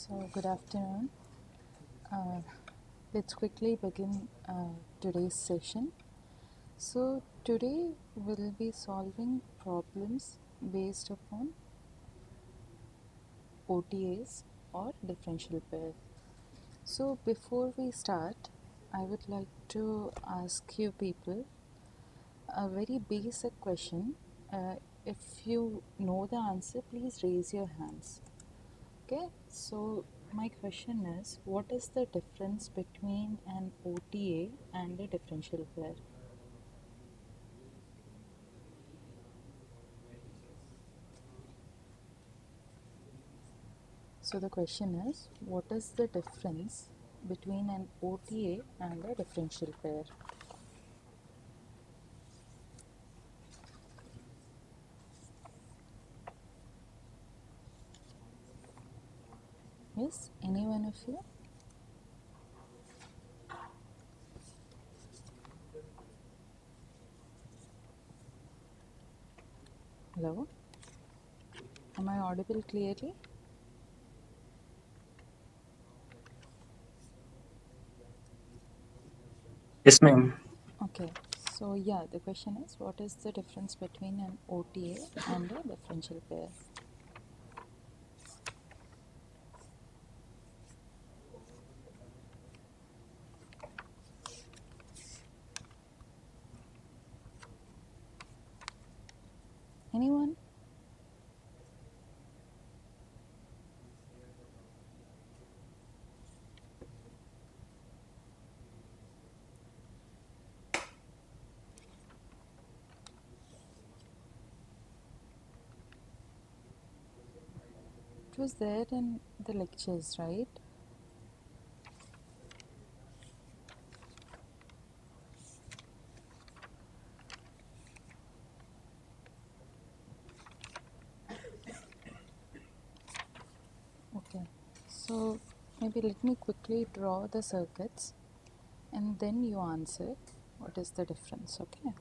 So, good afternoon. Uh, let's quickly begin today's session. So, today we'll be solving problems based upon OTAs or differential pair. So, before we start, I would like to ask you people a very basic question. If you know the answer, please raise your hands. Okay, so my question is, what is the difference between an OTA and a differential pair? So the question is, what is the difference between an OTA and a differential pair? Yes, any one of you? Hello? Am I audible clearly? Yes, ma'am. Okay, so yeah, the question is, what is the difference between an OTA and a differential pair? Anyone? It was there in the lectures, right? Okay, so maybe let me quickly draw the circuits and then you answer what is the difference. Okay,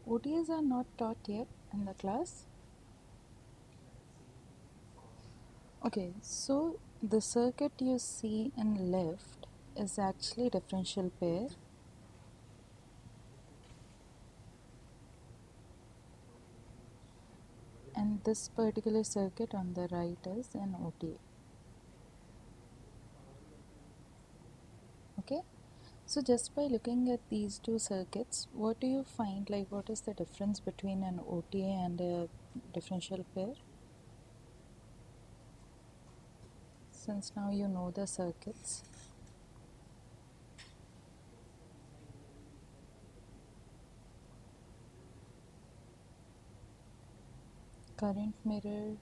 OTAs are not taught yet in the class. Okay, so the circuit you see in left is actually differential pair, and this particular circuit on the right is an OTA. Okay, so just by looking at these two circuits, what do you find, like what is the difference between an OTA and a differential pair? Since now you know the circuits. Current mirror.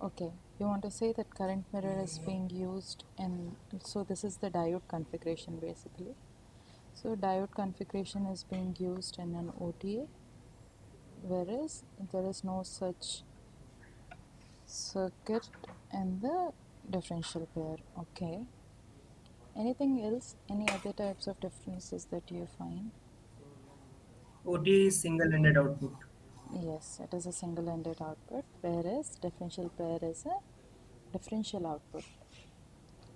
Okay, you want to say that current mirror is being used in, so this is the diode configuration basically. So diode configuration is being used in an OTA, whereas there is no such circuit in the differential pair. Okay. Anything else? Any other types of differences that you find? OTA is single-ended output. Yes, it is a single-ended output, whereas differential pair is a differential output.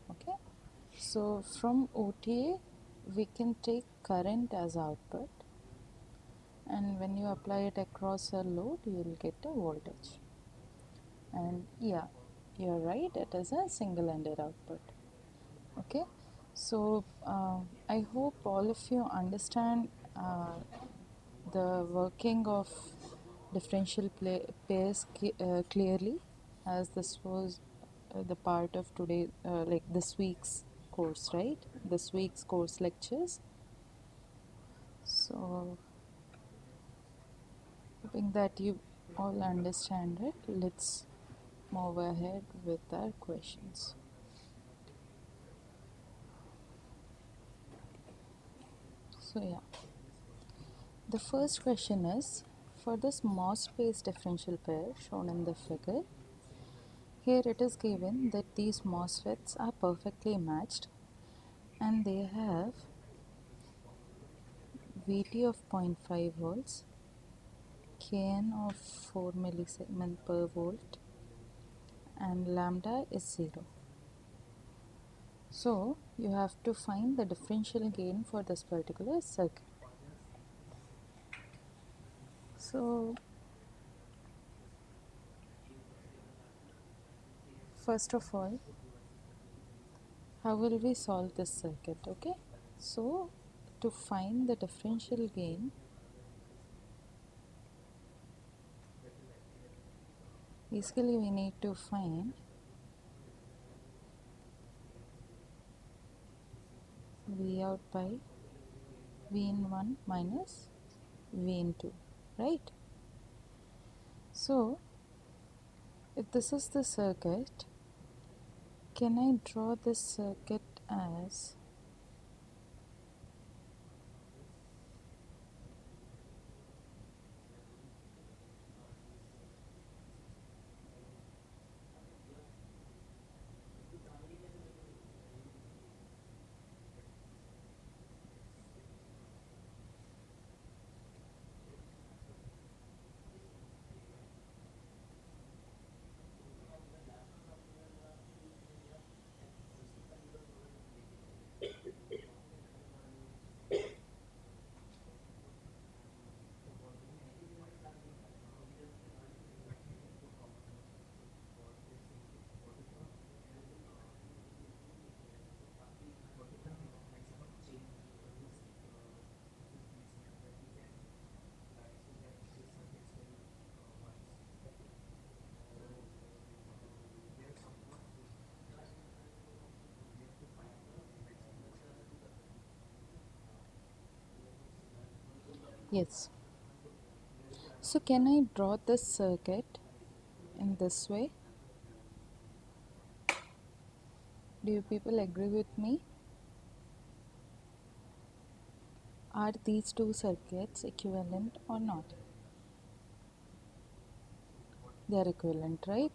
Okay. So from OTA, we can take current as output, and when you apply it across a load, you will get a voltage. And yeah, you're right, it is a single-ended output. Okay, so I hope all of you understand the working of pairs clearly, as this was the part of today, like this week's course, right? This week's course lectures. So, hoping that you all understand it, let's move ahead with our questions. So, yeah, the first question is, for this MOS-based differential pair shown in the figure, here it is given that these MOSFETs are perfectly matched and they have Vt of 0.5 volts, Kn of 4 millisiemen per volt, and lambda is 0. So you have to find the differential gain for this particular circuit. So first of all, how will we solve this circuit? Okay, so to find the differential gain, basically we need to find V out by V in 1 minus V in 2, right? So if this is the circuit, can I draw this circuit as yes. So can I draw this circuit in this way? Do you people agree with me? Are these two circuits equivalent or not? They are equivalent, right?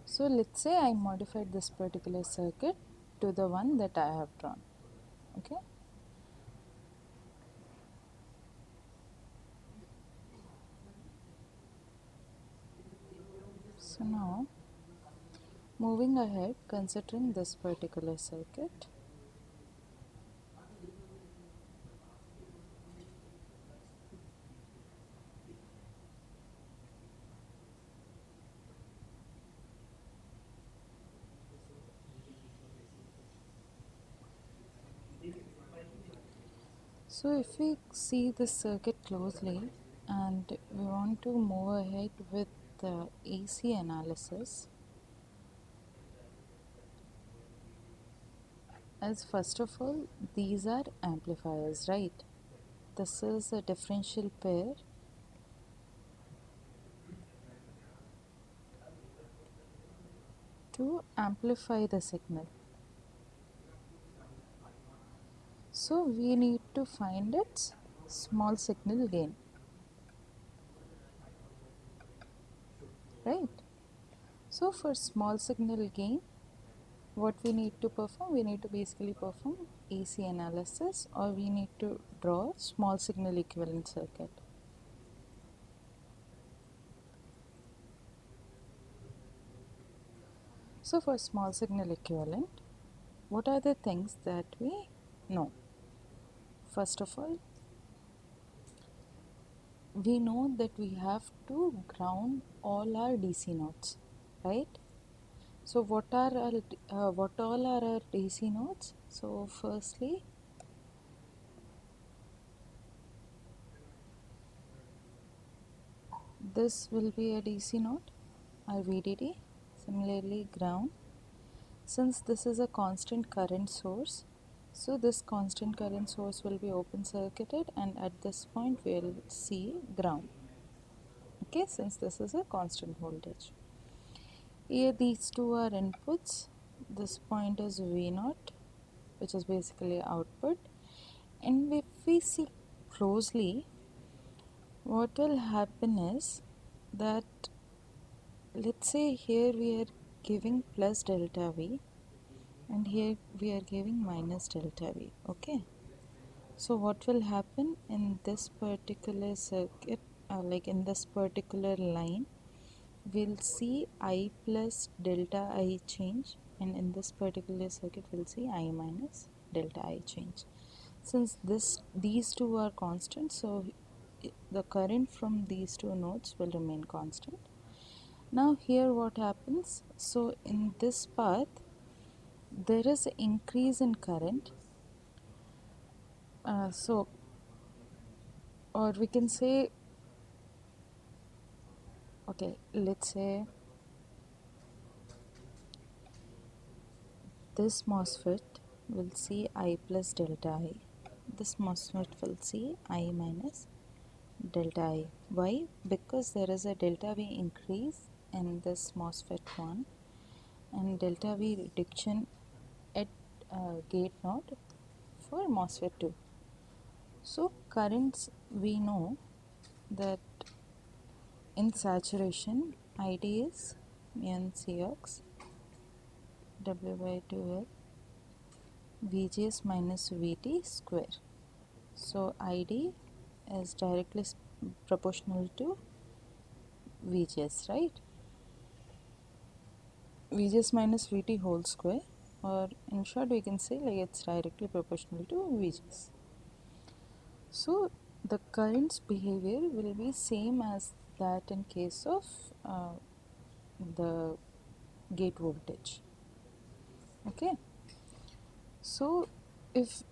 So let's say I modified this particular circuit to the one that I have drawn. Okay. So now, moving ahead, considering this particular circuit, so if we see this circuit closely and we want to move ahead with the AC analysis, as first of all, these are amplifiers, right? This is a differential pair to amplify the signal. So we need to find its small signal gain, right? So for small signal gain, what we need to perform? We need to basically perform AC analysis, or we need to draw small signal equivalent circuit. So for small signal equivalent, what are the things that we know? First of all, we know that we have to ground all our DC nodes, right? So what all are our DC nodes? So firstly, this will be a DC node, our VDD. Similarly, ground. Since this is a constant current source, so this constant current source will be open circuited, and at this point we'll see ground. Okay, since this is a constant voltage. Here these two are inputs. This point is V0, which is basically output. And if we see closely, what will happen is that, let's say here we are giving plus delta V, and here we are giving minus delta V. Okay, so what will happen in this particular circuit, like in this particular line, we'll see I plus delta I change, and in this particular circuit we'll see I minus delta I change. Since these two are constant, so the current from these two nodes will remain constant. Now here what happens, so in this path there is an increase in current, so, or we can say, okay, let's say this MOSFET will see I plus delta I, this MOSFET will see I minus delta I. Why? Because there is a delta V increase in this MOSFET 1 and delta V reduction at gate node for MOSFET 2. So currents, we know that in saturation ID is NCox W by 2L VGS minus VT square. So ID is directly proportional to VGS, right? VGS minus VT whole square, or in short we can say like it's directly proportional to VGS. So the current's behavior will be same as that in case of the gate voltage. Okay, so if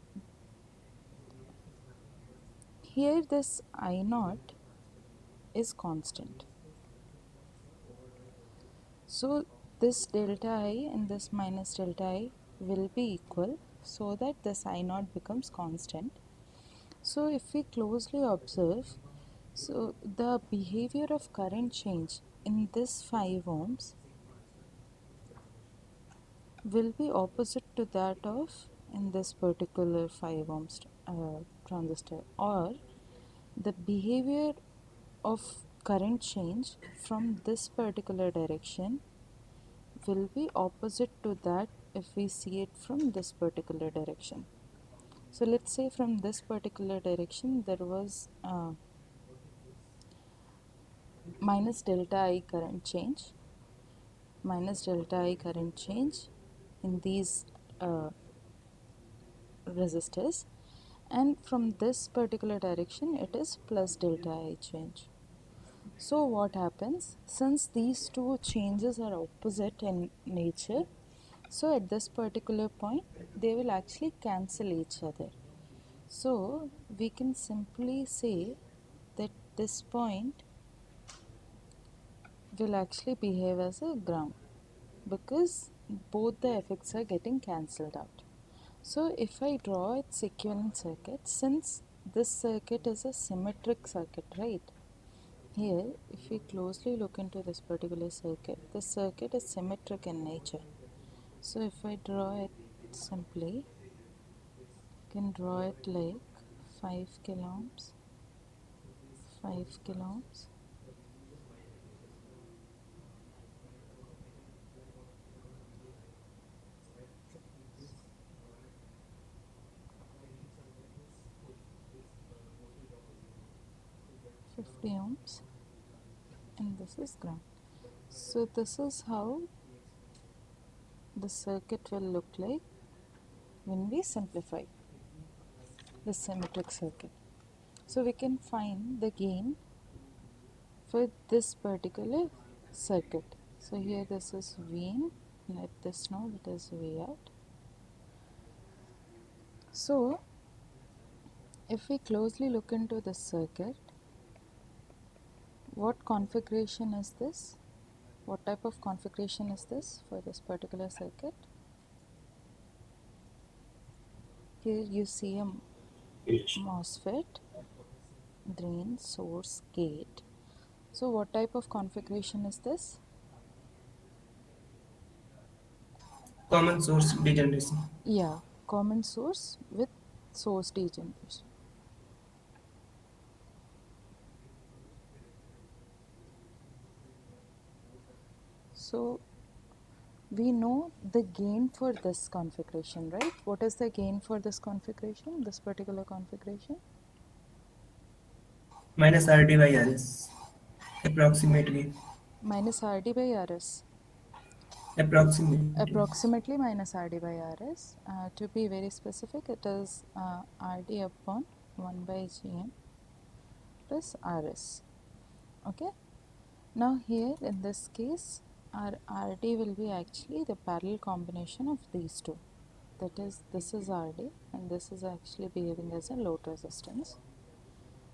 here this I naught is constant, so this delta I and this minus delta I will be equal, so that this I naught becomes constant. So if we closely observe, so the behavior of current change in this 5 ohms will be opposite to that of in this particular 5 ohms transistor, or the behavior of current change from this particular direction will be opposite to that if we see it from this particular direction. So let's say from this particular direction there was minus delta I current change, minus delta I current change in these resistors, and from this particular direction it is plus delta I change. So what happens, since these two changes are opposite in nature, so at this particular point they will actually cancel each other. So we can simply say that this point will actually behave as a ground, because both the effects are getting cancelled out. So if I draw its equivalent circuit, since this circuit is a symmetric circuit, right? Here, if we closely look into this particular circuit, the circuit is symmetric in nature. So if I draw it simply, I can draw it like 5 kilo ohms, 5 kilo ohms, 50 ohms, and this is ground. So this is how the circuit will look like when we simplify the symmetric circuit. So we can find the gain for this particular circuit. So here this is V in, let this know it is V out. So if we closely look into this circuit, what configuration is this? What type of configuration is this for this particular circuit? Here you see a MOSFET, drain, source, gate. So what type of configuration is this? Common source degeneration. Yeah, common source with source degeneration. So we know the gain for this configuration, right? What is the gain for this configuration, this particular configuration? Minus RD by RS. Approximately. Minus RD by RS. Approximately. Approximately minus RD by RS. To be very specific, it is RD upon 1 by Gm plus RS. Okay. Now here in this case, our RD will be actually the parallel combination of these two. That is, this is RD and this is actually behaving as a load resistance.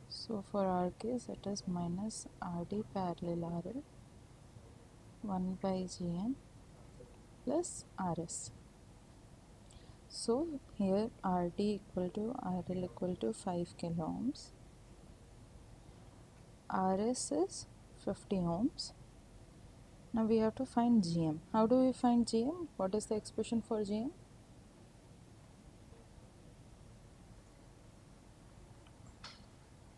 So for our case, it is minus RD parallel RL 1 by Gm plus RS. So here RD equal to RL equal to 5 kilo ohms. RS is 50 ohms. Now we have to find Gm. How do we find Gm? What is the expression for Gm?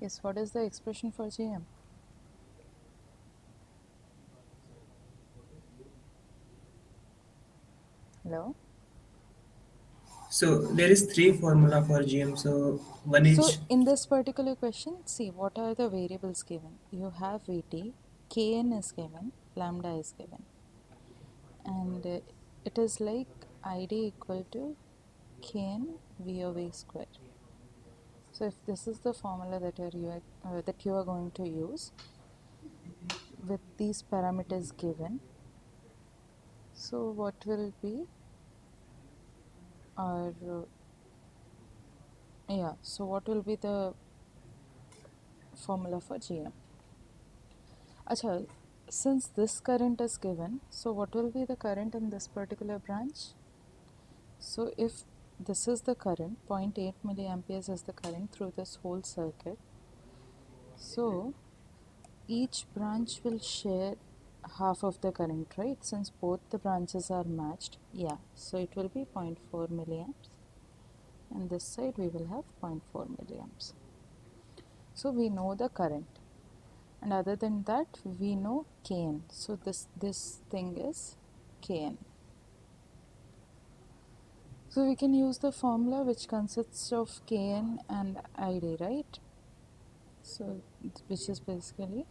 Yes, what is the expression for Gm? Hello? So there is three formula for GM. So one So is in this particular question, see what are the variables given? You have Vt, Kn is given, lambda is given, and it is like Id equal to Kn VOV square. So if this is the formula that you are going to use with these parameters given, so what will be our so what will be the formula for Gm? Acha, since this current is given, so what will be the current in this particular branch? So if this is the current, 0.8 milliamperes is the current through this whole circuit. So each branch will share half of the current, right? Since both the branches are matched, yeah. So it will be 0.4 milliamps, and this side we will have 0.4 milliamps. So we know the current, and other than that we know Kn. So this thing is Kn. So we can use the formula which consists of Kn and Id, right? So which is basically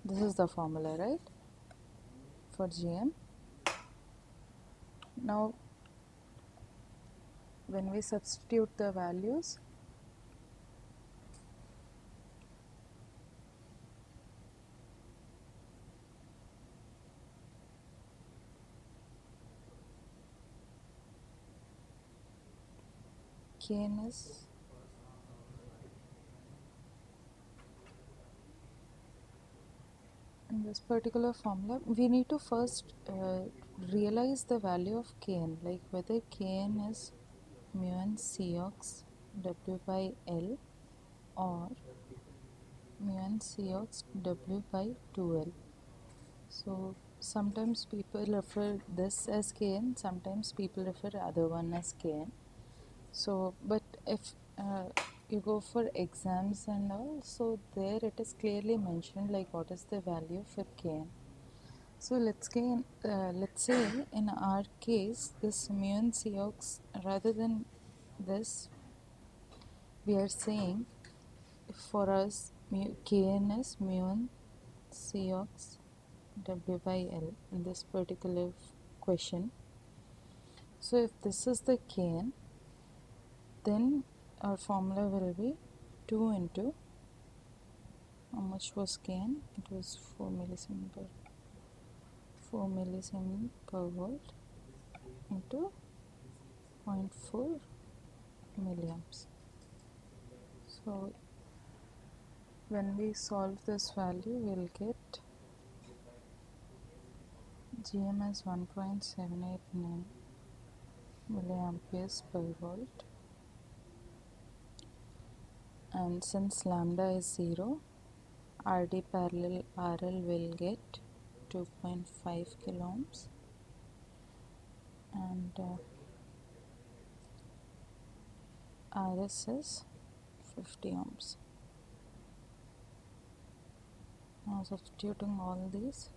this is the formula, right, for Gm. Now when we substitute the values, Kn is in this particular formula, we need to first realize the value of Kn, like whether Kn is mu n Cox W by L or mu n Cox W by 2L. So sometimes people refer this as Kn, sometimes people refer other one as Kn. So, but if you go for exams and all, so there it is clearly mentioned like what is the value for Kn. So let's say in our case, this mu n Cox, rather than this, we are saying for us Kn is mu n Cox W by L in this particular question. So if this is the Kn, then our formula will be 2 into, how much was Kn? It was 4 millisiemen per volt into 0.4 milliamps. So when we solve this value, we'll get Gm as 1.789 milliamperes per volt, and since lambda is 0, Rd parallel RL will get 2.5 kilo ohms, and Rs is 50 ohms. Now substituting all these,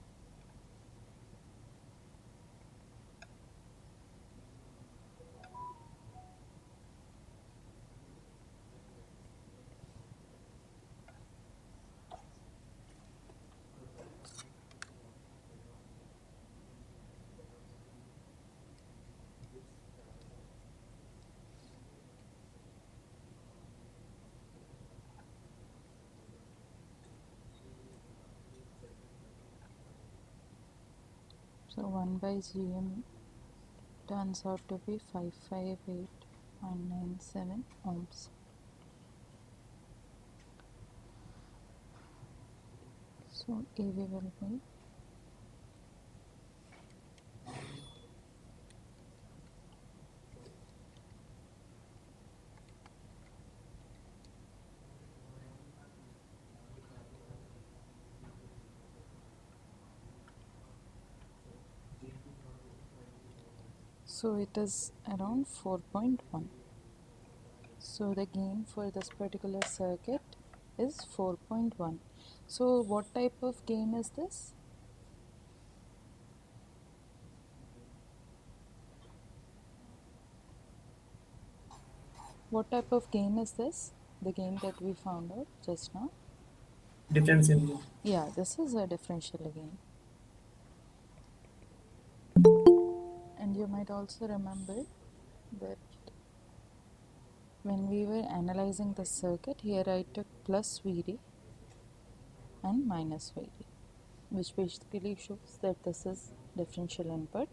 so 1 by Gm turns out to be 558.97 ohms. So AV will be, so it is around 4.1. So the gain for this particular circuit is 4.1. So what type of gain is this? What type of gain is this? The gain that we found out just now? Differential. Yeah, this is a differential gain. And you might also remember that when we were analyzing the circuit, here I took plus Vd and minus Vd, which basically shows that this is differential input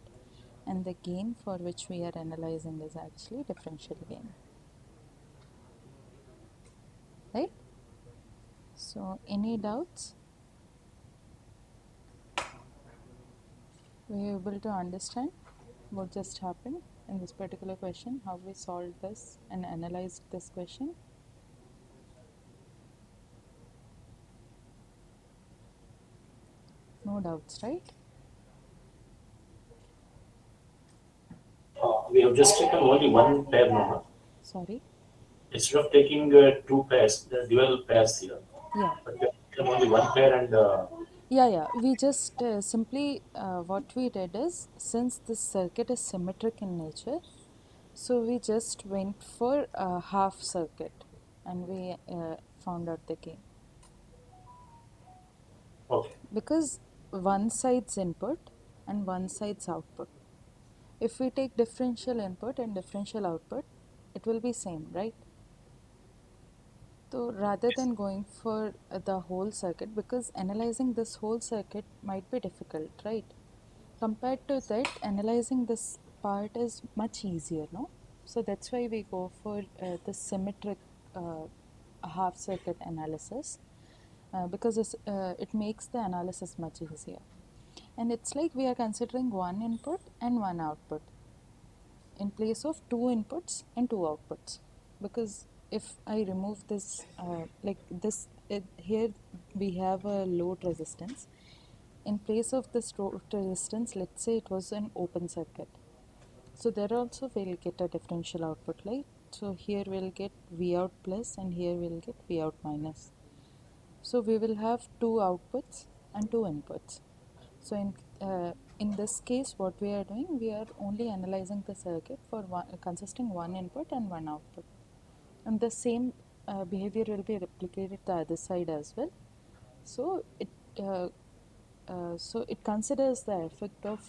and the gain for which we are analyzing is actually differential gain, right? So any doubts? Were you able to understand what just happened in this particular question, how we solved this and analyzed this question? No doubts, right? We have just taken only one pair now. Sorry? Instead of taking two pairs, the dual pairs here, Yeah. but we have taken only one pair and Yeah. We just simply, what we did is, since this circuit is symmetric in nature, so we just went for a half circuit and we found out the gain. okay. Because one side's input and one side's output. If we take differential input and differential output, it will be same, right? So rather than going for the whole circuit, because analyzing this whole circuit might be difficult, right? Compared to that, analyzing this part is much easier, no? So that's why we go for the symmetric uh, half circuit analysis, because it makes the analysis much easier. and it's like we are considering one input and one output in place of two inputs and two outputs. Because if I remove this, like this, here we have a load resistance. In place of this load resistance, let's say it was an open circuit. So there also we'll get a differential output, right? So here we'll get V out plus and here we'll get V out minus. So we will have two outputs and two inputs. So in this case, what we are doing, we are only analyzing the circuit for consisting one input and one output. And the same behavior will be replicated the other side as well. So it considers the effect of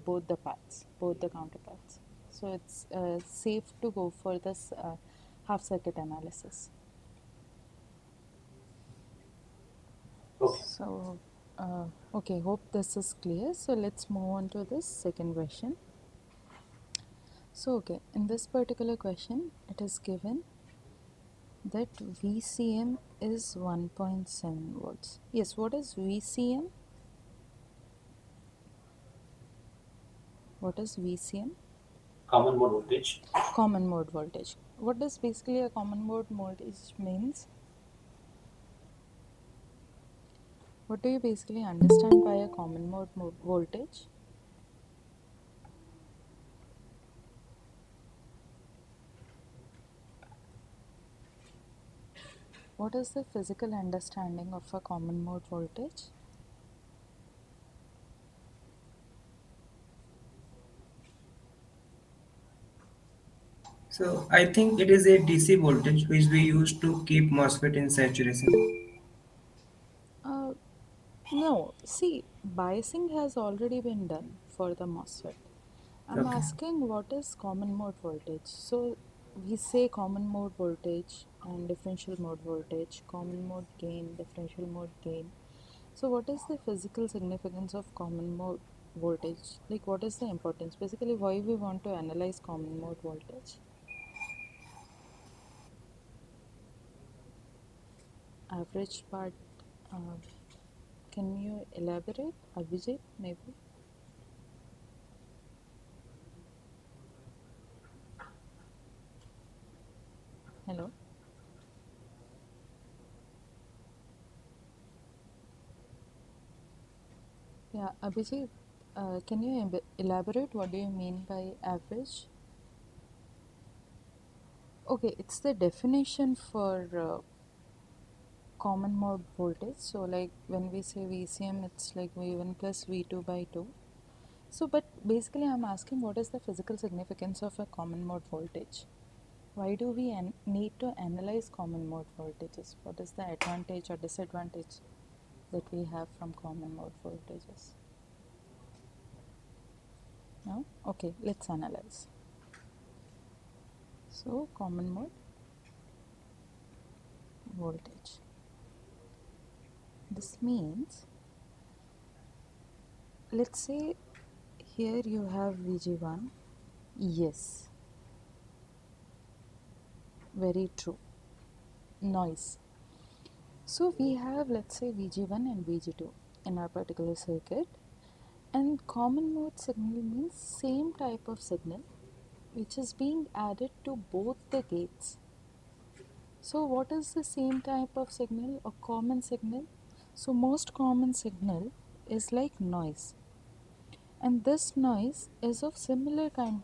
both the paths, both the counterparts. So it's safe to go for this half circuit analysis. Okay. So, okay, hope this is clear. So let's move on to this second question. So, okay, in this particular question, it is given that VCM is 1.7 volts. Yes, what is VCM? What is VCM? Common mode voltage. Common mode voltage. What does basically a common mode voltage means? What do you basically understand by a common mode voltage? What is the physical understanding of a common mode voltage? So I think it is a DC voltage which we use to keep MOSFET in saturation. Uh, no, see, biasing has already been done for the MOSFET. I'm Okay. asking what is common mode voltage. So we say common mode voltage and differential mode voltage, common mode gain, differential mode gain. So what is the physical significance of common mode voltage? Like what is the importance? Basically why we want to analyze common mode voltage? Average part, uh, can you elaborate? Abhijit, maybe? Hello? Yeah, Abhijit, can you elaborate what do you mean by average? Okay, it's the definition for common mode voltage. So like when we say VCM, it's like V1 plus V2 by 2. So but basically I'm asking what is the physical significance of a common mode voltage? Why do we need to analyze common mode voltages? What is the advantage or disadvantage that we have from common mode voltages? No? Okay, let's analyze. So common mode voltage. This means, let's say here you have VG1. Yes, very true. Noise. So we have, let's say, VG1 and VG2 in our particular circuit, and common mode signal means same type of signal which is being added to both the gates. So what is the same type of signal or common signal? So most common signal is like noise, and this noise is of similar kind.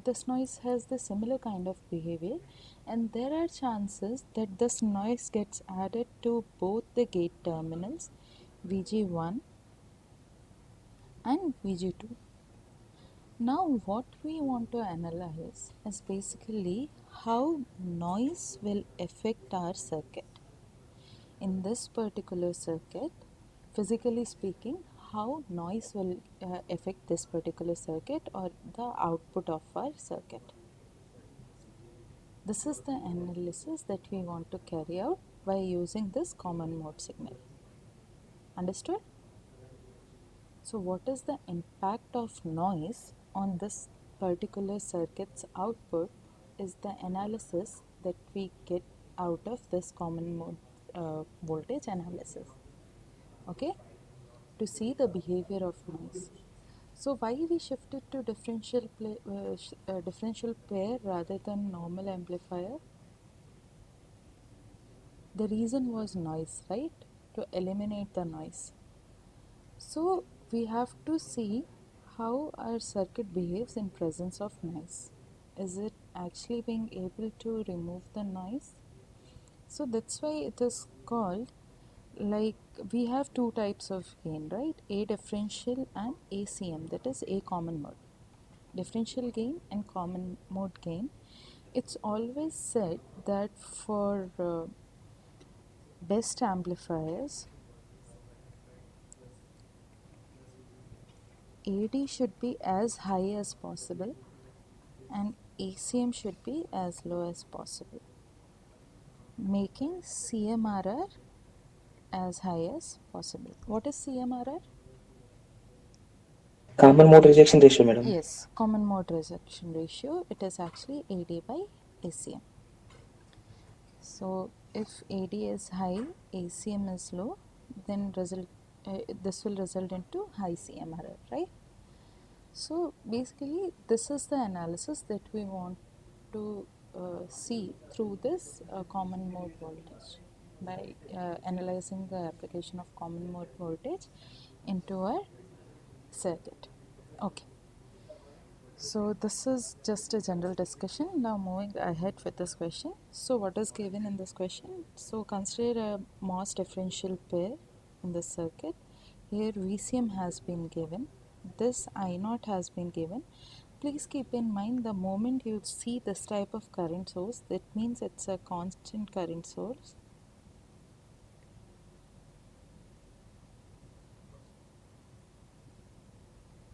This noise has the similar kind of behavior, and there are chances that this noise gets added to both the gate terminals VG1 and VG2. Now what we want to analyze is basically how noise will affect our circuit. In this particular circuit, physically speaking, how noise will affect this particular circuit or the output of our circuit. This is the analysis that we want to carry out by using this common mode signal. Understood? So what is the impact of noise on this particular circuit's output is the analysis that we get out of this common mode voltage analysis. Okay? to see the behavior of noise. So why we shifted to differential pair rather than normal amplifier? The reason was noise, right? To eliminate the noise. So we have to see how our circuit behaves in presence of noise. Is it actually being able to remove the noise? So that's why it is called, like, we have two types of gain, right? A differential and ACM, that is A common mode. Differential gain and common mode gain. It's always said that for best amplifiers, AD should be as high as possible and ACM should be as low as possible, making CMRR as high as possible. What is CMRR? Common mode rejection ratio, madam. Yes, common mode rejection ratio. It is actually AD by ACM. So if AD is high, ACM is low, then this will result into high CMRR, right? So basically, this is the analysis that we want to see through this common mode voltage by analyzing the application of common mode voltage into our circuit. Okay. So this is just a general discussion. Now moving ahead with this question. So what is given in this question? So consider a MOS differential pair in the circuit. Here VCM has been given. This I0 has been given. Please keep in mind, the moment you see this type of current source, that means it's a constant current source.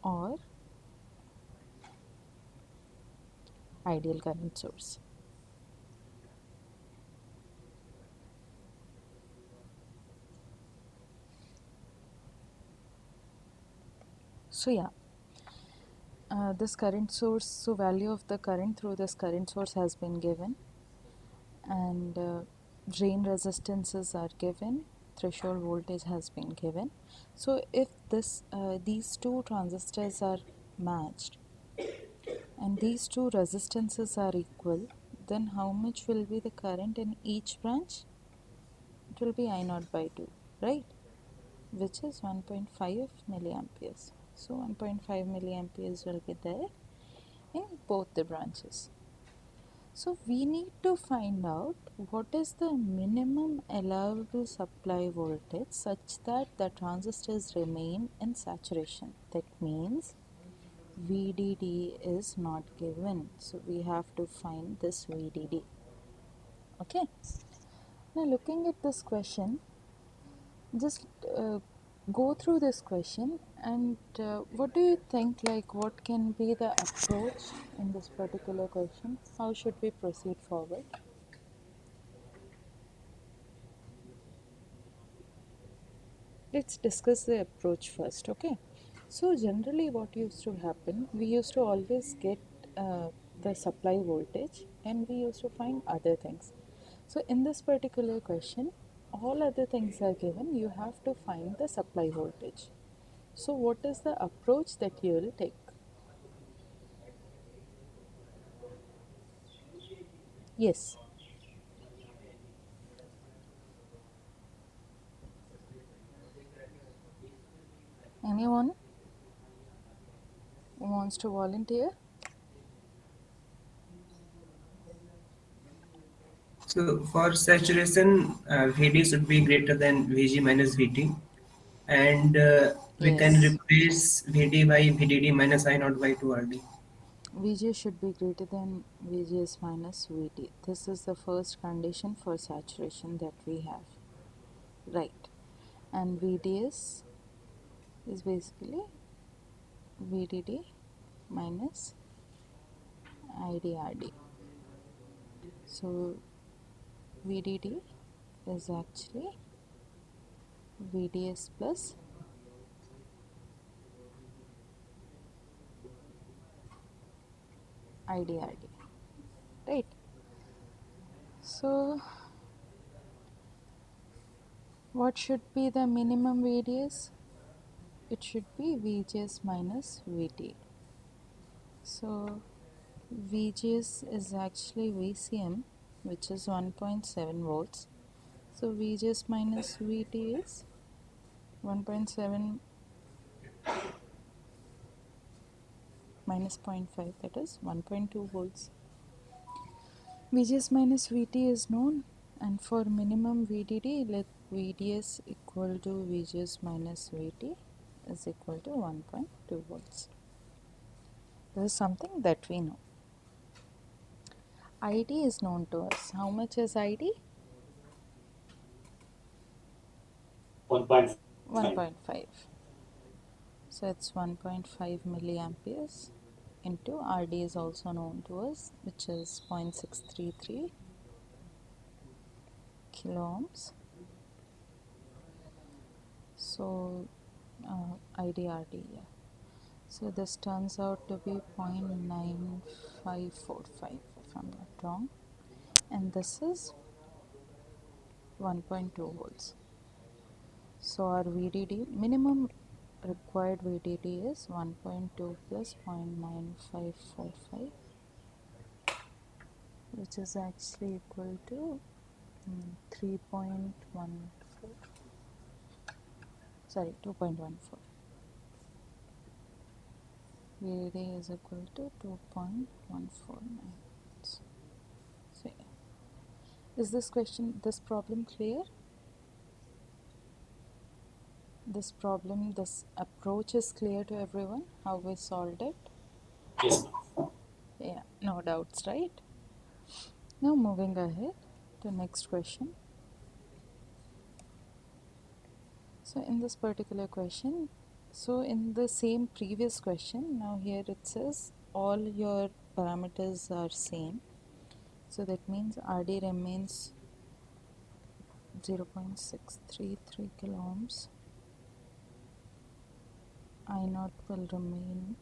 Or ideal current source. So yeah, this current source, so value of the current through this current source has been given, and drain resistances are given, threshold voltage has been given. So if these two transistors are matched and these two resistances are equal, then how much will be the current in each branch? It will be I0 by 2, right? Which is 1.5 milliamperes. So 1.5 milliamperes will be there in both the branches. So we need to find out what is the minimum allowable supply voltage such that the transistors remain in saturation. That means VDD is not given. So we have to find this VDD. Okay. Now looking at this question, just go through this question and what do you think, like, what can be the approach in this particular question? How should we proceed forward? Let's discuss the approach first, okay? So generally what used to happen, we used to always get the supply voltage and we used to find other things. So in this particular question, all other things are given, you have to find the supply voltage. So what is the approach that you will take? Yes, anyone who wants to volunteer? So for saturation, Vd should be greater than Vg minus Vt, and we can Yes, replace Vd by Vdd minus I naught by 2Rd. Vg should be greater than Vgs minus Vt. This is the first condition for saturation that we have, right? And Vds is basically Vdd minus IDRD. So Vdd is actually Vds plus IDRD, right? So what should be the minimum VDS? it should be VGS minus VT. So VGS is actually VCM, which is 1.7 volts. So VGS minus VT is 1.7 minus 0.5, that is 1.2 volts. VGS minus VT is known, and for minimum VDD, let VDS equal to VGS minus VT is equal to 1.2 volts. This is something that we know. ID is known to us. How much is ID? 1.5. 1.5. So it's 1.5 milliamperes into RD is also known to us, which is 0.633 kilo ohms. So IDRD, yeah. So this turns out to be 0.9545 if I'm not wrong, and this is 1.2 volts. So our VDD, minimum required VDD is 1.2 plus 0.9545, which is actually equal to 3.14, sorry, 2.14. VDD is equal to 2.149. So yeah. Is this problem clear? This approach is clear to everyone, how we solved it? Yes. Yeah, no doubts, right? Now moving ahead to next question. So in this particular question, so in the same previous question, now here it says all your parameters are same. So that means RD remains 0.633 kilo ohms. I0 will remain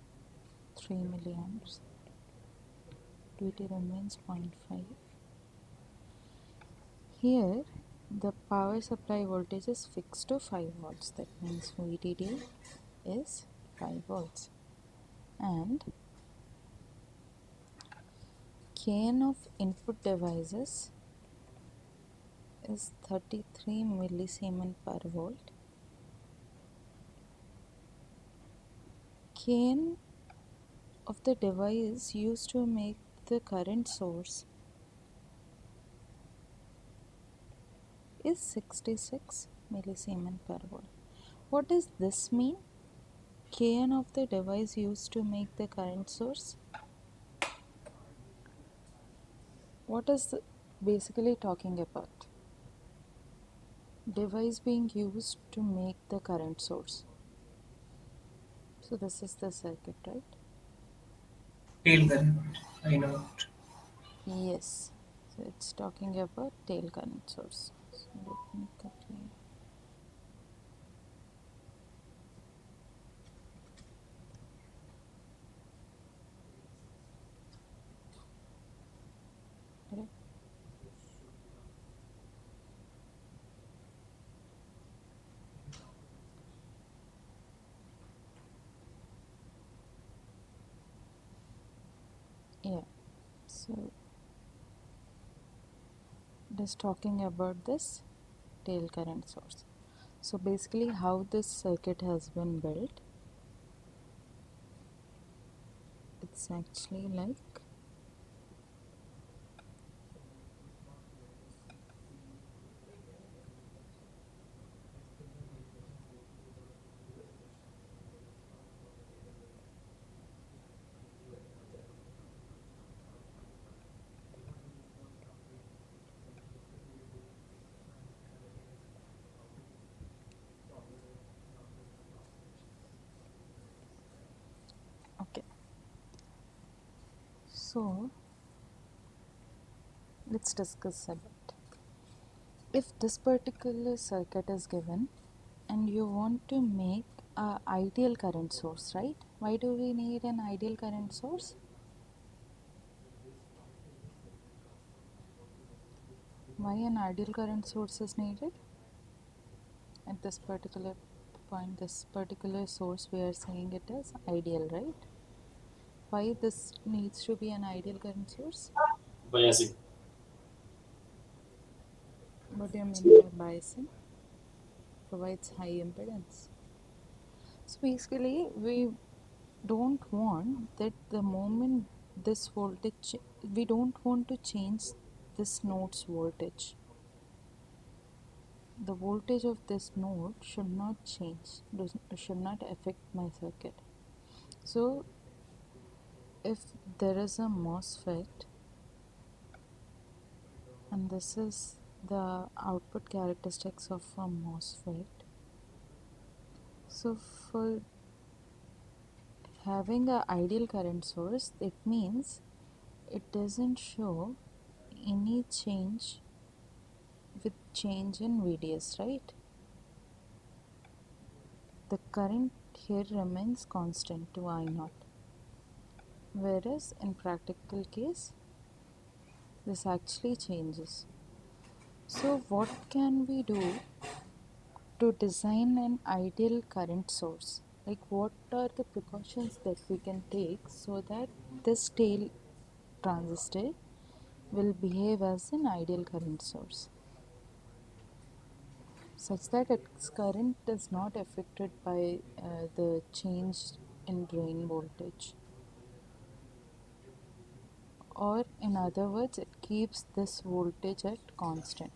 3 milliamps. VT remains 0.5. Here the power supply voltage is fixed to 5 volts. That means VDD is 5 volts. And Kn of input devices is 33 millisiemens per volt. Kn of the device used to make the current source is 66 millisiemens per volt. What does this mean? Kn of the device used to make the current source. What is basically talking about? Device being used to make the current source. So this is the circuit, right? Tail current, I know. Yes. So it's talking about tail current source. So let me quickly. Correct? Yeah. So it is talking about this tail current source. So basically how this circuit has been built, it's actually like okay. So let's discuss a bit. If this particular circuit is given and you want to make a ideal current source, right? Why do we need an ideal current source? Why an ideal current source is needed at this particular point, this particular source, we are saying it as ideal, right? Why this needs to be an ideal current source? Biasing. What do you mean by biasing? Provides high impedance. So basically, we don't want that the moment this voltage, we don't want to change this node's voltage. The voltage of this node should not change, should not affect my circuit. So if there is a MOSFET and this is the output characteristics of a MOSFET, so for having an ideal current source, it means it doesn't show any change with change in VDS, right? The current here remains constant to I0, whereas in practical case this actually changes. So what can we do to design an ideal current source? Like what are the precautions that we can take so that this tail transistor will behave as an ideal current source, such that its current is not affected by the change in drain voltage, or in other words it keeps this voltage at constant.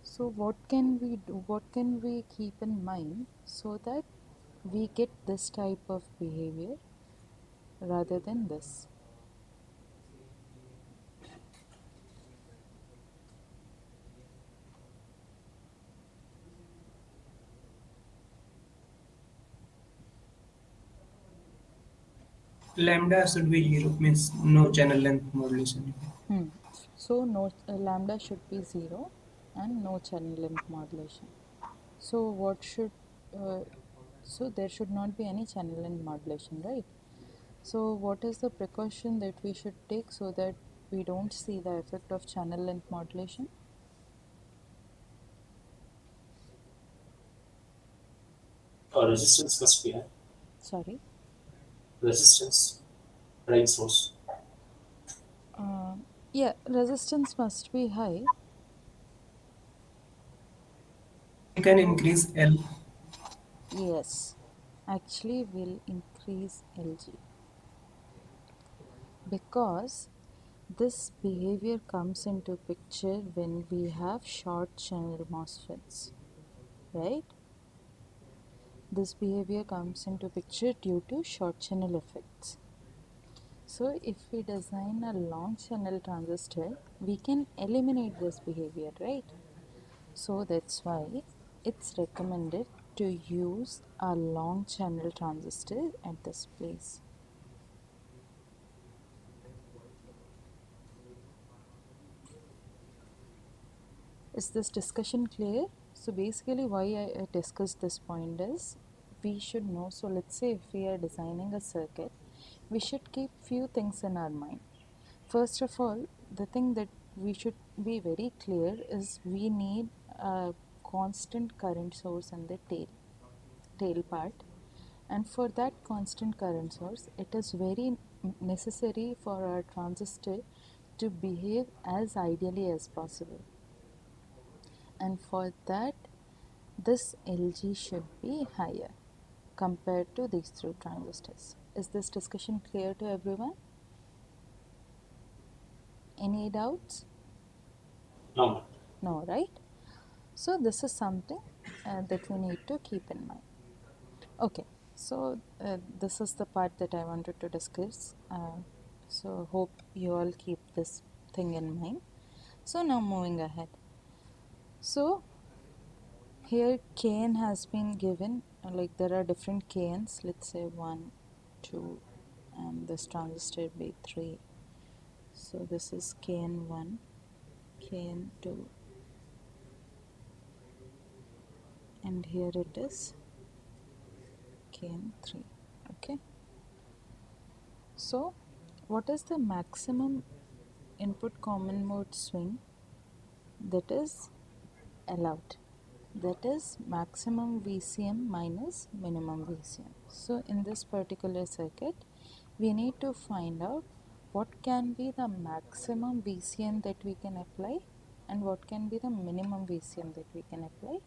So what can we do, what can we keep in mind so that we get this type of behavior rather than this? Lambda should be 0, means no channel length modulation. So no, lambda should be 0 and no channel length modulation. So what should so there should not be any channel length modulation, right? So what is the precaution that we should take so that we don't see the effect of channel length modulation? Or resistance must be high. Sorry. Resistance, drain source. Yeah, resistance must be high. We can increase L. Yes, actually will increase LG because this behavior comes into picture when we have short channel MOSFETs, right? This behavior comes into picture due to short channel effects. So if we design a long channel transistor, we can eliminate this behavior, right? So that's why it's recommended to use a long channel transistor at this place. Is this discussion clear? So basically why I discussed this point is we should know, so let's say if we are designing a circuit, we should keep few things in our mind. First of all, the thing that we should be very clear is we need a constant current source in the tail part, and for that constant current source it is very necessary for our transistor to behave as ideally as possible, and for that this LG should be higher compared to these three transistors. Is this discussion clear to everyone? Any doubts? No. No, right? So this is something that we need to keep in mind. Okay, so this is the part that I wanted to discuss. So hope you all keep this thing in mind. So now moving ahead. So here kn has been given, like there are different kns, let's say 1, 2, and this transistor B3. So this is kn1, kn2, and here it is kn3. Okay. So what is the maximum input common mode swing that is allowed. That is maximum VCM minus minimum VCM. So in this particular circuit, we need to find out what can be the maximum VCM that we can apply and what can be the minimum VCM that we can apply,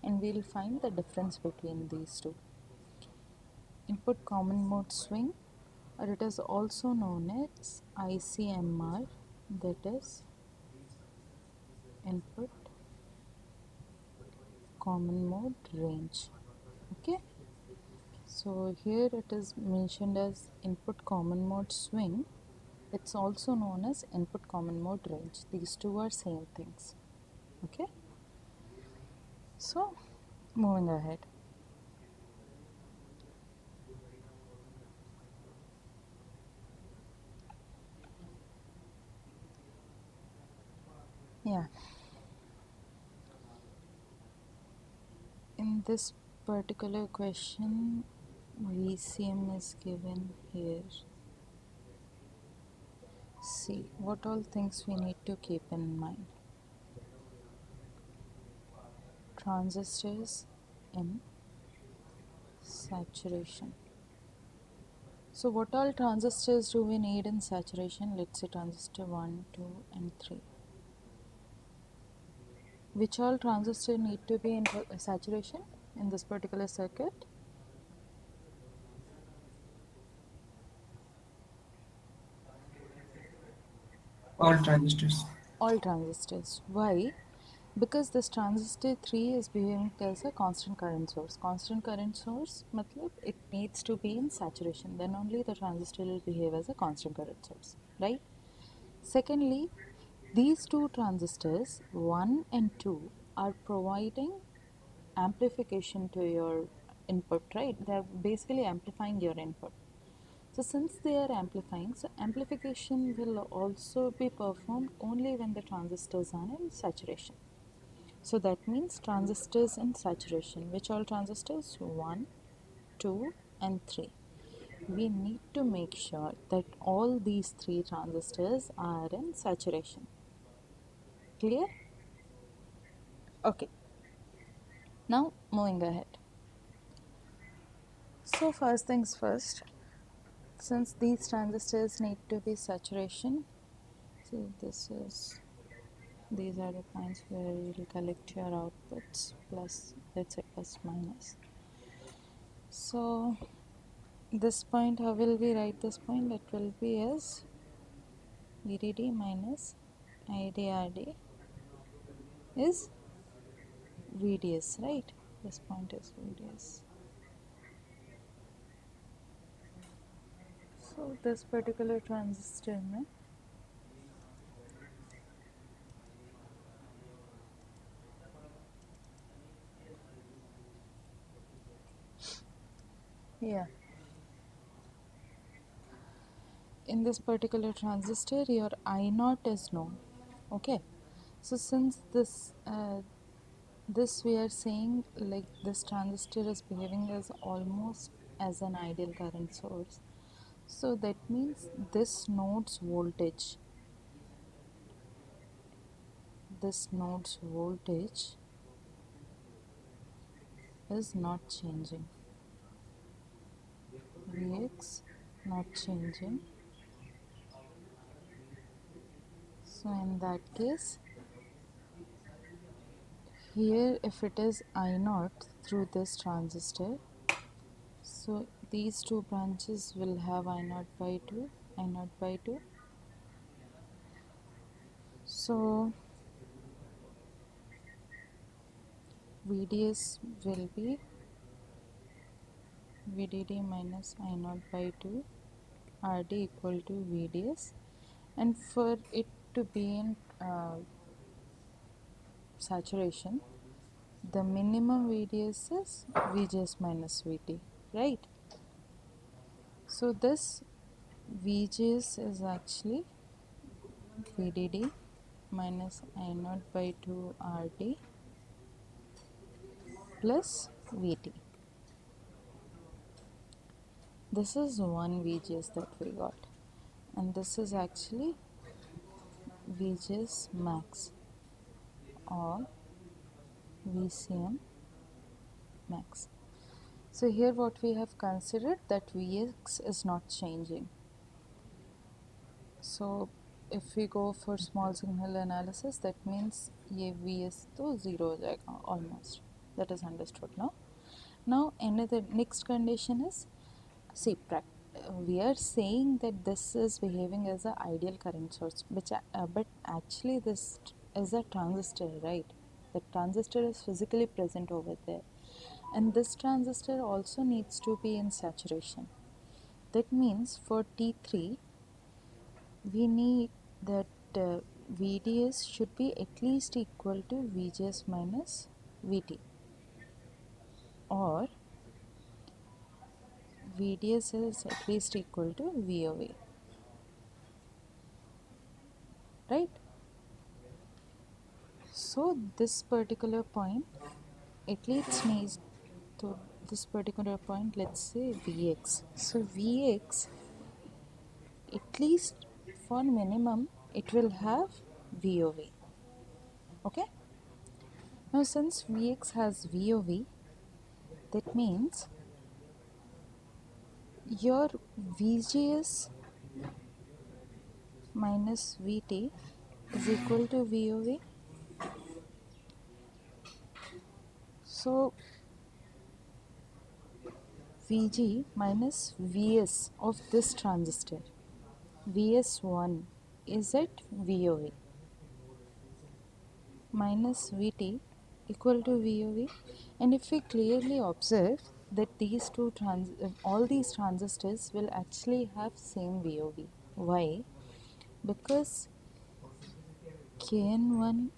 and we'll find the difference between these two. Input common mode swing, or it is also known as ICMR, that is input common mode range. Okay, so here it is mentioned as input common mode swing. It's also known as input common mode range. These two are same things. Okay, so moving ahead. Yeah, in this particular question, VCM is given here. See what all things we need to keep in mind. Transistors in saturation. So what all transistors do we need in saturation? Let's say transistor 1, 2 and 3. Which all transistors need to be in saturation in this particular circuit? All transistors. All transistors. Why? Because this transistor 3 is behaving as a constant current source. Constant current source matlab it needs to be in saturation, then only the transistor will behave as a constant current source, right? Secondly, these two transistors 1 and 2 are providing amplification to your input, right? They're basically amplifying your input. So since they are amplifying, so amplification will also be performed only when the transistors are in saturation. So that means transistors in saturation. Which all transistors? 1, 2 and 3. We need to make sure that all these 3 transistors are in saturation. Clear? Okay. Now moving ahead. So first things first, since these transistors need to be saturation, so these are the points where you will collect your outputs plus, let's say plus minus. So this point, how will we write this point? It will be as VDD minus IDRD is VDS, right? This point is VDS. So this particular transistor, yeah, in this particular transistor your I0 is known. Okay, so since this we are saying like this transistor is behaving as almost as an ideal current source, so that means this node's voltage is not changing. Vx not changing. So in that case, here if it is I0 through this transistor, so these two branches will have I0 by 2, I0 by 2. So VDS will be VDD minus I0 by 2, RD equal to VDS, and for it to be in saturation, the minimum VDS is VGS minus VT, right? So this VGS is actually VDD minus I0 by 2 RD plus VT. This is one VGS that we got, and this is actually VGS max. or VCM max. So here what we have considered that Vx is not changing. So if we go for small signal analysis, that means ये Vs तो zero हो जाएगा almost. That is understood now. Now another next condition is, see, we are saying that this is behaving as an ideal current source, but actually this is a transistor, right? The transistor is physically present over there, and this transistor also needs to be in saturation. That means for T3 we need that VDS should be at least equal to VGS minus VT, or VDS is at least equal to VOV, right? So this particular point, at least needs to this particular point, let's say Vx. So Vx, at least for minimum, it will have VOV. Okay? Now since Vx has VOV, that means your VGS minus VT is equal to VOV. So Vg minus Vs of this transistor, Vs1, is at VOV, minus Vt equal to VOV. And if we clearly observe that all these transistors will actually have same VOV. Why? Because Kn1,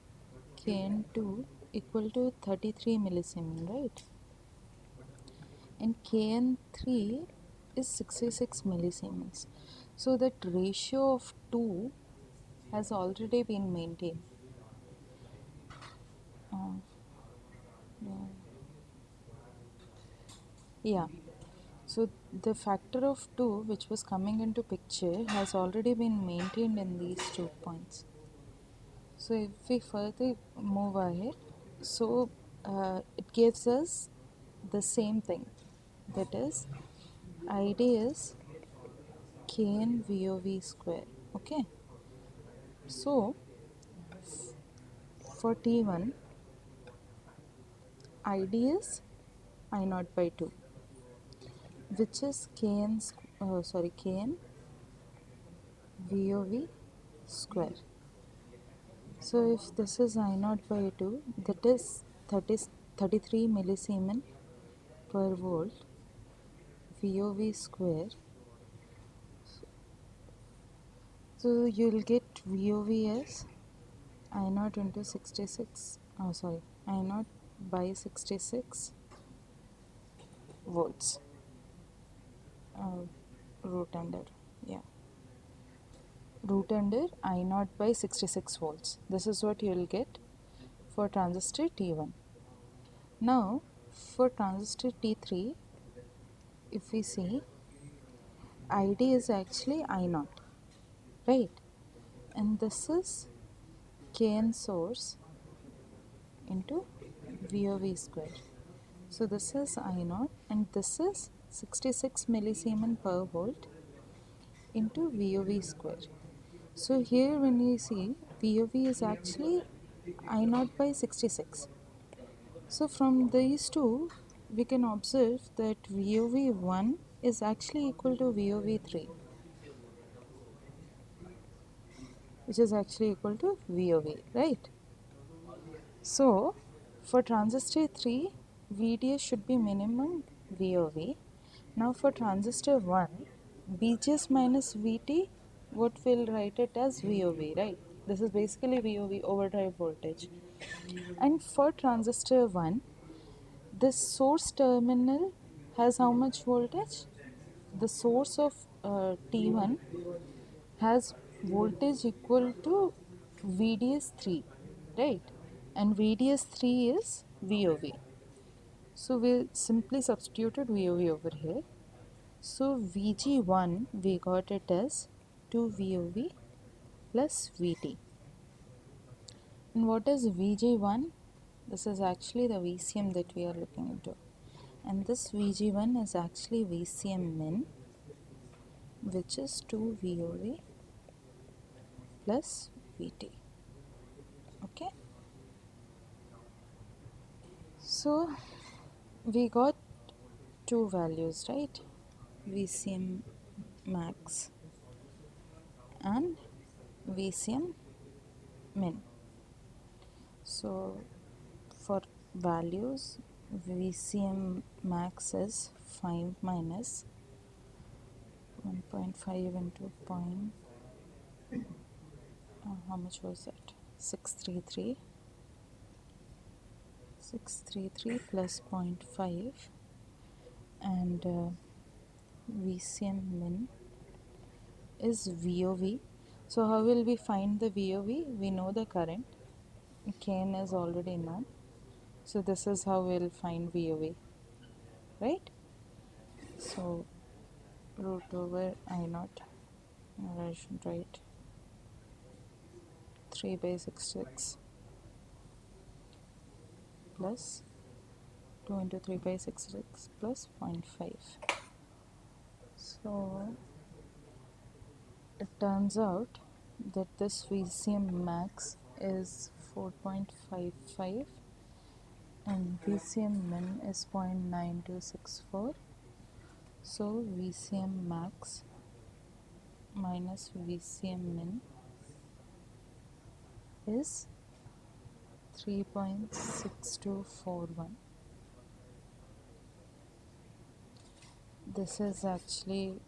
Kn2 equal to 33 millisiemens, right? And Kn3 is 66 millisiemens. So that ratio of 2 has already been maintained. Yeah. So the factor of 2 which was coming into picture has already been maintained in these 2 points. So if we further move ahead, so it gives us the same thing, that is ID is Kn VOV square. Okay. So for T1, ID is I naught by 2, which is Kn VOV square. So if this is I naught by 2, that is 33 millisiemens per volt VOV square. So you'll get VOV as I naught into 66, I naught by 66 volts, root under, yeah, root under I naught by 66 volts. This is what you'll get for transistor T1. Now for transistor T3, if we see, ID is actually I naught, right? And this is Kn source into VOV square. So this is I naught and this is 66 millisiemens per volt into VOV square. So here when you see, VOV is actually I naught by 66. So from these two, we can observe that VOV1 is actually equal to VOV3, which is actually equal to VOV, right? So for transistor 3, VDS should be minimum VOV. Now for transistor 1, VGS minus VT, what we'll write it as VOV, right? This is basically VOV, overdrive voltage. And for transistor 1, this source terminal has how much voltage? The source of T1 has voltage equal to VDS3, right? And VDS3 is VOV. So we simply substituted VOV over here. So VG1, we got it as 2 VOV plus VT. And what is VG1? This is actually the VCM that we are looking into. And this VG1 is actually VCM min, which is 2 VOV plus VT. Okay. So we got two values, right? VCM max and VCM min. So for values, VCM max is 5 minus 1.5 into point, how much was that? 633 plus 0.5, and VCM min is VOV. So how will we find the VOV? We know the current. Kn is already known. So this is how we'll find VOV, right? So root over I naught, or I should write 3 by 66 plus 2 into 3 by 66 plus 0.5. So it turns out that this VCM max is 4.55 and VCM min is 0.9264. So VCM max minus VCM min is 3.6241. This is actually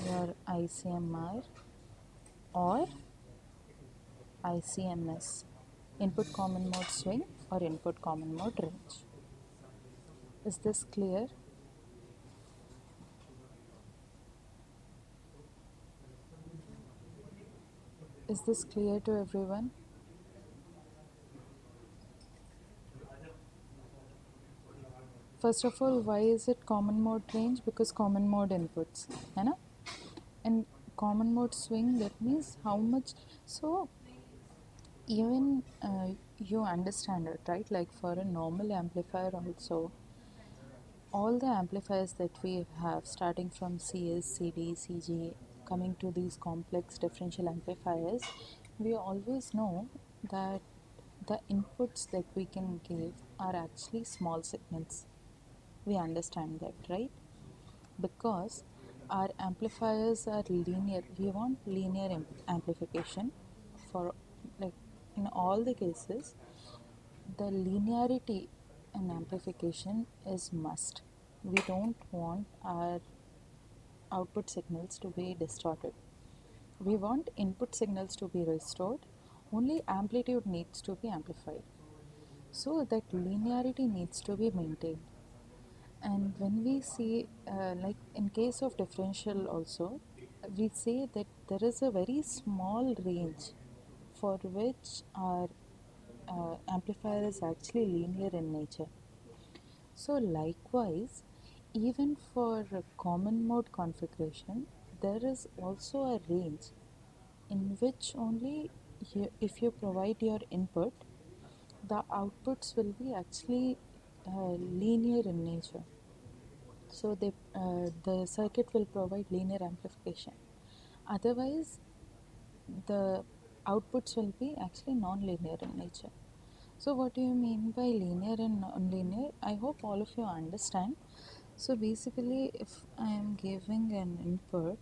your ICMR or ICMS, input common mode swing or input common mode range. Is this clear? Is this clear to everyone? First of all, why is it common mode range? Because common mode inputs, है ना? And common mode swing, that means how much. So even you understand it, right? Like for a normal amplifier also, all the amplifiers that we have, starting from CS, CD, CG, coming to these complex differential amplifiers, we always know that the inputs that we can give are actually small segments. We understand that, right? Because our amplifiers are linear. We want linear amplification for, like, in all the cases the linearity in amplification is must. We don't want our output signals to be distorted. We want input signals to be restored. Only amplitude needs to be amplified. So that linearity needs to be maintained. And when we see, like in case of differential also, we say that there is a very small range for which our amplifier is actually linear in nature. So likewise, even for a common mode configuration, there is also a range in which only if you provide your input, the outputs will be actually linear in nature. So the circuit will provide linear amplification. Otherwise, the outputs will be actually non-linear in nature. So what do you mean by linear and non-linear? I hope all of you understand. So basically, if I am giving an input,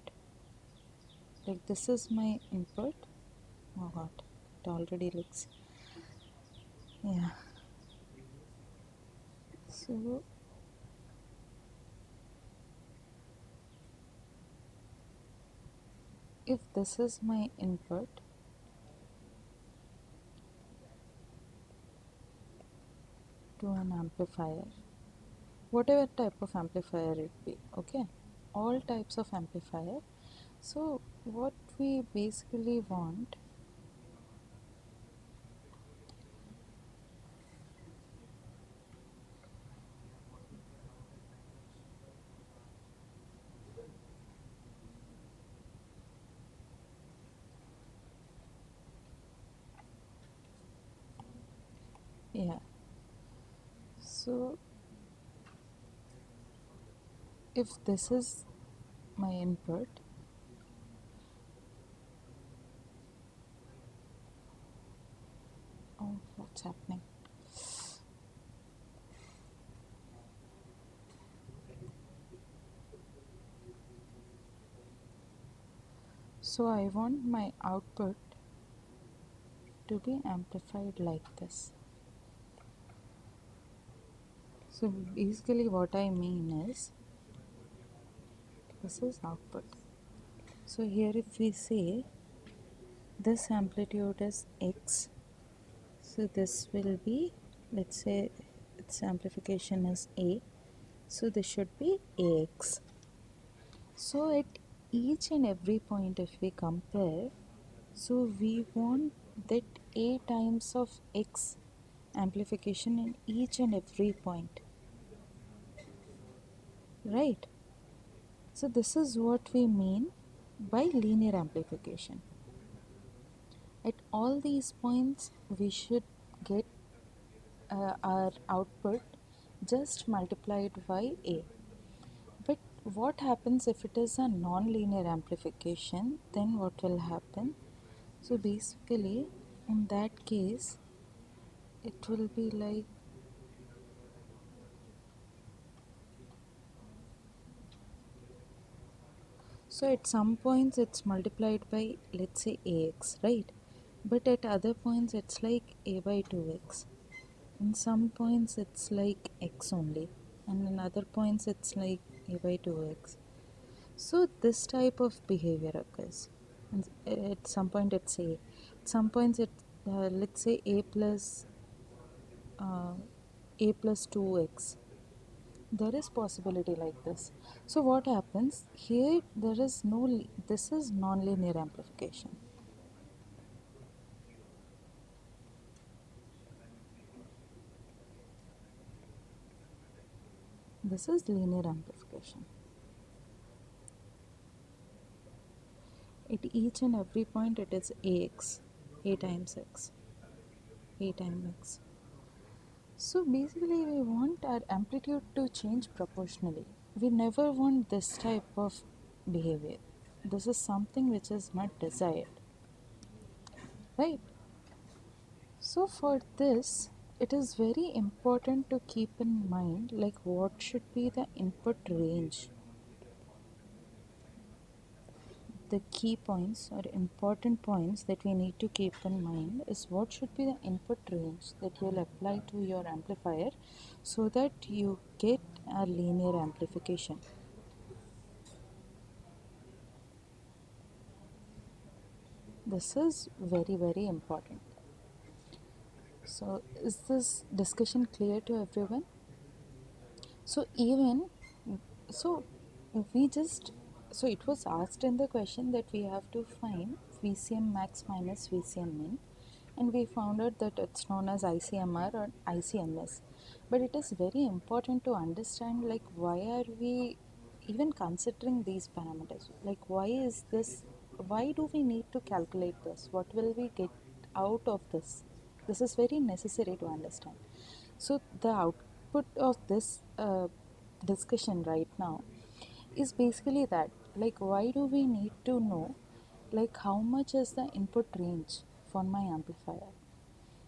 like this is my input. Oh god, it already looks, yeah. So if this is my input to an amplifier, whatever type of amplifier it be, okay, all types of amplifier. So what we basically want, Yeah. So if this is my input, oh, what's happening? So I want my output to be amplified like this. So basically what I mean is, this is output. So here if we say this amplitude is x, so this will be, let's say its amplification is A, so this should be AX. So at each and every point if we compare, so we want that A times of X amplification in each and every point, right? So this is what we mean by linear amplification. At all these points we should get our output just multiplied by A. But what happens if it is a non-linear amplification? Then what will happen? So basically in that case it will be like, so at some points it's multiplied by, let's say, AX, right? But at other points it's like A by 2x. In some points it's like x only, and in other points it's like A by 2x. So this type of behavior occurs. And at some point it's A. At some points it, let's say uh, A plus 2x. There is possibility like this. So what happens here? There is no. This is non-linear amplification. This is linear amplification. At each and every point, it is AX, A times X, A times X. So basically, we want our amplitude to change proportionally. We never want this type of behavior. This is something which is not desired, right? So for this, it is very important to keep in mind like what should be the input range. The key points or important points that we need to keep in mind is what should be the input range that you'll apply to your amplifier so that you get a linear amplification. This is very, very important. So is this discussion clear to everyone? So even so we just, so it was asked in the question that we have to find VCM max minus VCM min, and we found out that it's known as ICMR or ICMS. But it is very important to understand like why are we even considering these parameters, like why is this, why do we need to calculate this, what will we get out of this? This is very necessary to understand. So the output of this discussion right now is basically that, like why do we need to know like how much is the input range for my amplifier,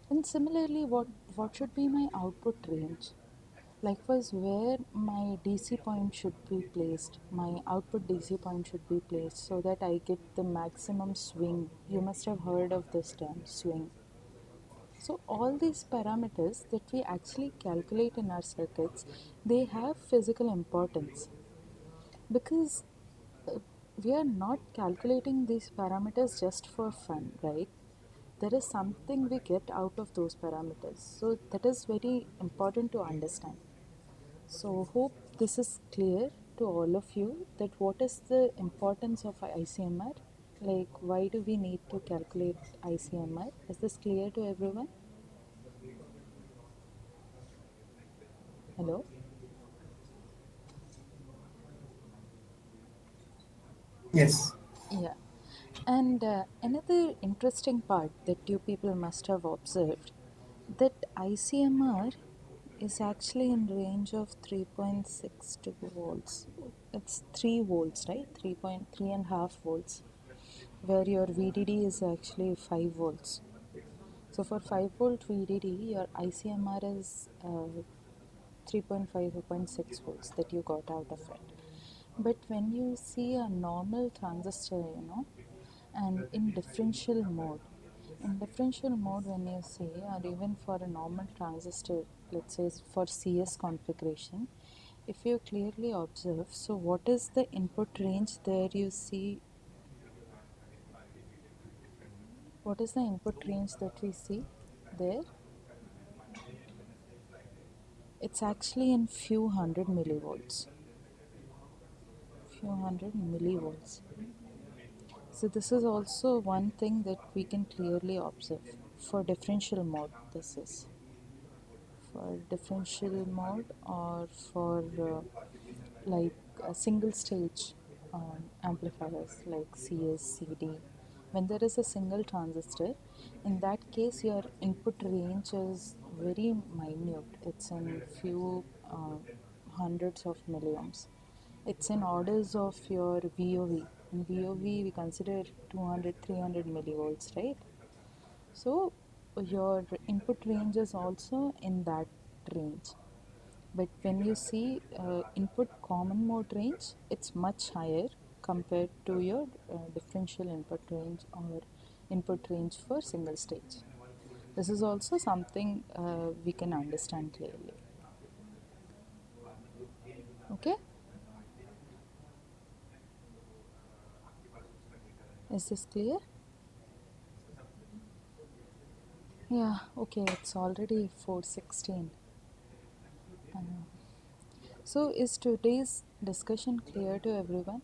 and similarly what should be my output range, likewise where my DC point should be placed, my output DC point should be placed so that I get the maximum swing. You must have heard of this term, swing. So all these parameters that we actually calculate in our circuits, they have physical importance because uh, we are not calculating these parameters just for fun, right? There is something we get out of those parameters. So that is very important to understand. So hope this is clear to all of you that what is the importance of ICMR? Like why do we need to calculate ICMR? Is this clear to everyone? Hello? Yes. Yeah. And another interesting part that you people must have observed that ICMR is actually in range of 3.62 volts. It's 3 volts, right? 3.3 and half volts, where your VDD is actually 5 volts. So for 5 volt VDD, your ICMR is 3.5 or 0.6 volts that you got out of it. But when you see a normal transistor, and in differential mode, when you see, or even for a normal transistor, let's say for CS configuration, if you clearly observe, so what is the input range there you see? What is the input range that we see there? It's actually in few hundred millivolts. Few hundred millivolts. So this is also one thing that we can clearly observe for differential mode. This is for differential mode, or for like single stage amplifiers like CS, CD. When there is a single transistor, in that case your input range is very minute. It's in few hundreds of milliohms. It's in orders of your VOV. In VOV, we consider 200, 300 millivolts, right? So your input range is also in that range. But when you see input common mode range, it's much higher compared to your differential input range or input range for single stage. This is also something we can understand clearly. Okay? Is this clear? Yeah, okay, it's already 4:16. So is today's discussion clear to everyone?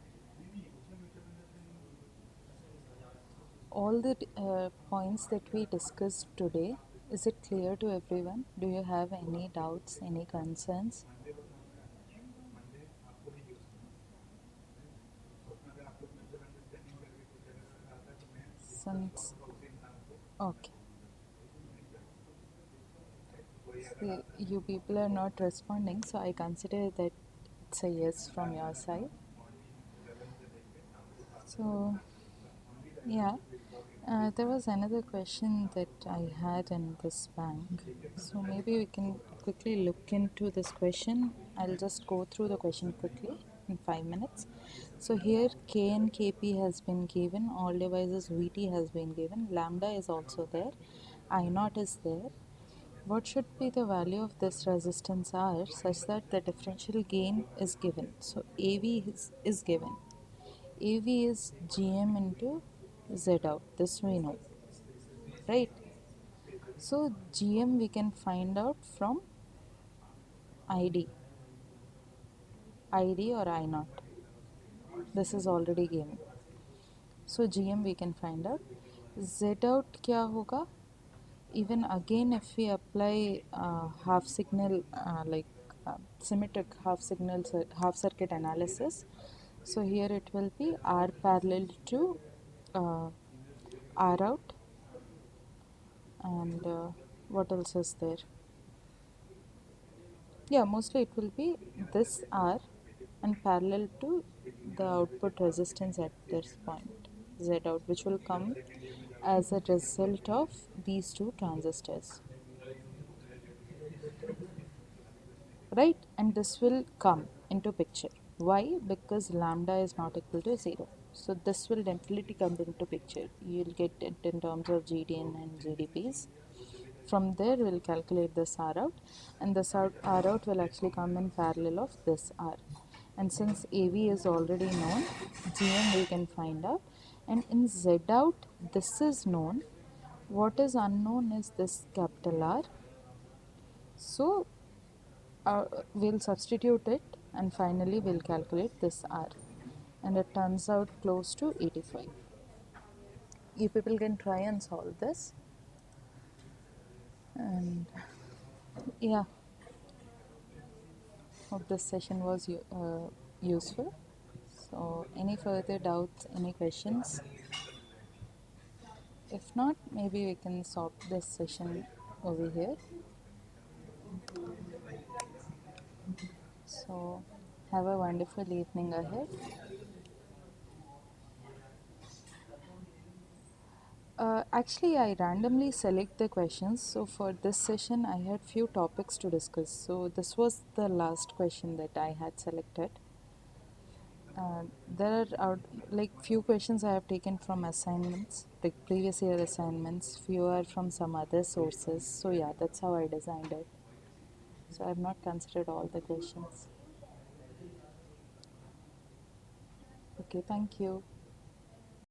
All the points that we discussed today, is it clear to everyone? Do you have any doubts, any concerns? Since, okay. See, you people are not responding, so I consider that it's a yes from your side. So, yeah, there was another question that I had in this bank. So maybe we can quickly look into this question. I'll just go through the question quickly in 5 minutes. So here K and KP has been given, all devices VT has been given, lambda is also there, I naught is there. What should be the value of this resistance R such that the differential gain is given? So AV is given. AV is GM into Z out. This we know, right? So GM we can find out from ID, ID or I naught. This is already given. So GM we can find out. Z out क्या होगा? Even again, if we apply half signal symmetric half circuit analysis, so here it will be R parallel to uh, R out, and what else is there? Yeah, mostly it will be this R and parallel to the output resistance at this point, Z out, which will come as a result of these two transistors, right? And this will come into picture. Why? Because lambda is not equal to 0. So this will definitely come into picture. You'll get it in terms of GDN and GDPs. From there we'll calculate this R out, and this R out will actually come in parallel of this R. And since AV is already known, GM we can find out, and in Z out this is known. What is unknown is this capital R. So we'll substitute it, and finally we'll calculate this R, and it turns out close to 85. You people can try and solve this, and yeah, hope this session was useful. So any further doubts, any questions? If not, maybe we can stop this session over here. So have a wonderful evening ahead. Actually, I randomly select the questions. So for this session, I had few topics to discuss. So this was the last question that I had selected. There are like few questions I have taken from assignments, like previous year assignments. Few are from some other sources. So yeah, that's how I designed it. So I've not considered all the questions. Okay, thank you.